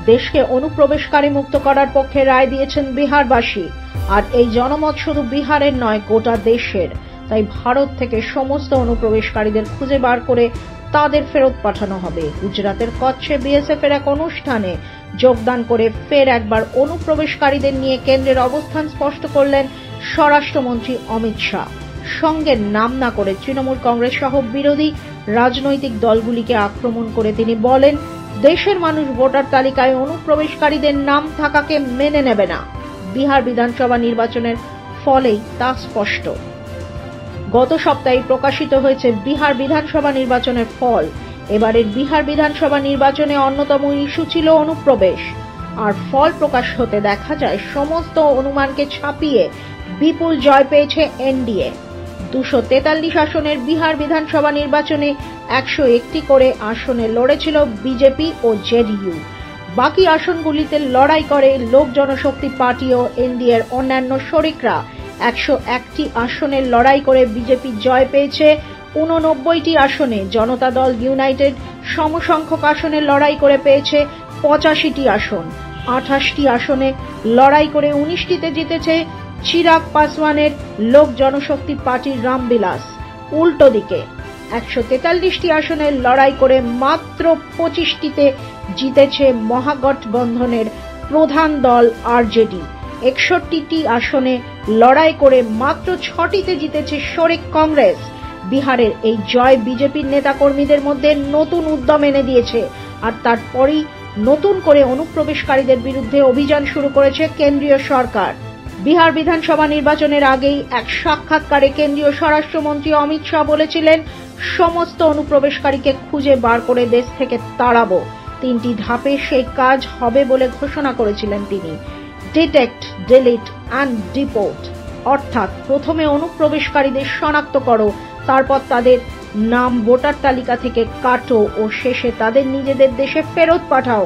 দেশকে অনুপ্রবেশকারী মুক্ত করার পক্ষে রায় দিয়েছেন বিহারবাসী। আর এই জনমত শুধু বিহারের নয়, গোটা দেশের। তাই ভারত থেকে সমস্ত অনুপ্রবেশকারীদের খুঁজে বার করে তাদের ফেরত পাঠানো হবে। গুজরাতের কচ্ছে বিএসএফ এর এক অনুষ্ঠানে যোগদান করে ফের একবার অনুপ্রবেশকারীদের নিয়ে কেন্দ্রের অবস্থান স্পষ্ট করলেন স্বরাষ্ট্রমন্ত্রী অমিত শাহ। সঙ্গে নাম না করে তৃণমূল কংগ্রেস সহ বিরোধী রাজনৈতিক দলগুলিকে আক্রমণ করে তিনি বলেন, দেশের মানুষ ভোটার তালিকায় অনুপ্রবেশকারীদের নাম থাকাকে মেনে নেবে না। বিহার বিধানসভা নির্বাচনের ফলেই তা স্পষ্ট। গত সপ্তাহে প্রকাশিত হয়েছে বিহার বিধানসভা নির্বাচনের ফল। এবারের বিহার বিধানসভা নির্বাচনে অন্যতম ইস্যু ছিল অনুপ্রবেশ। আর ফল প্রকাশ হতে দেখা যায় সমস্ত অনুমানকে ছাপিয়ে বিপুল জয় পেয়েছে এনডিএ। 243 আসনের বিহার বিধানসভা নির্বাচনে 101টি করে আসনে লড়েছিল বিজেপি ও জেডিইউ। বাকি আসনগুলিতে লড়াই করে লোক জনশক্তি পার্টি ও এনডিএর অন্যান্য শরিকরা। 101টি আসনের লড়াই করে বিজেপি জয় পেয়েছে 89টি আসনে। জনতা দল ইউনাইটেড সমসংখ্যক আসনে লড়াই করে পেয়েছে 85টি আসন। 28টি আসনে লড়াই করে 19টিতে জিতেছে চিরাগ পাসওয়ানের লোক জনশক্তি পার্টির রামবিলাস। উল্টো দিকে 143টি আসনে লড়াই করে মাত্র 25টিতে জিতেছে মহাগঠবন্ধনের প্রধান দল আরজেডি। 61টি আসনে লড়াই করে মাত্র 6টিতে জিতেছে শরিক কংগ্রেস। বিহারের এই জয় বিজেপির নেতাকর্মীদের মধ্যে নতুন উদ্যম এনে দিয়েছে। আর তারপরই নতুন করে অনুপ্রবেশকারীদের বিরুদ্ধে অভিযান শুরু করেছে কেন্দ্রীয় সরকার। বিহার বিধানসভা নির্বাচনের আগেই এক সাক্ষাৎকারে কেন্দ্রীয় স্বরাষ্ট্রমন্ত্রী অমিত শাহ বলেছিলেন, সমস্ত অনুপ্রবেশকারীকে খুঁজে বার করে দেশ থেকে তাড়াবো। 3টি ধাপে সেই কাজ হবে বলে ঘোষণা করেছিলেন তিনি। ডিটেক্ট, ডিলিট অ্যান্ড ডিপোর্ট, অর্থাৎ প্রথমে অনুপ্রবেশকারীদের শনাক্ত করো, তারপর তাদের নাম ভোটার তালিকা থেকে কাটো ও শেষে তাদের নিজেদের দেশে ফেরত পাঠাও।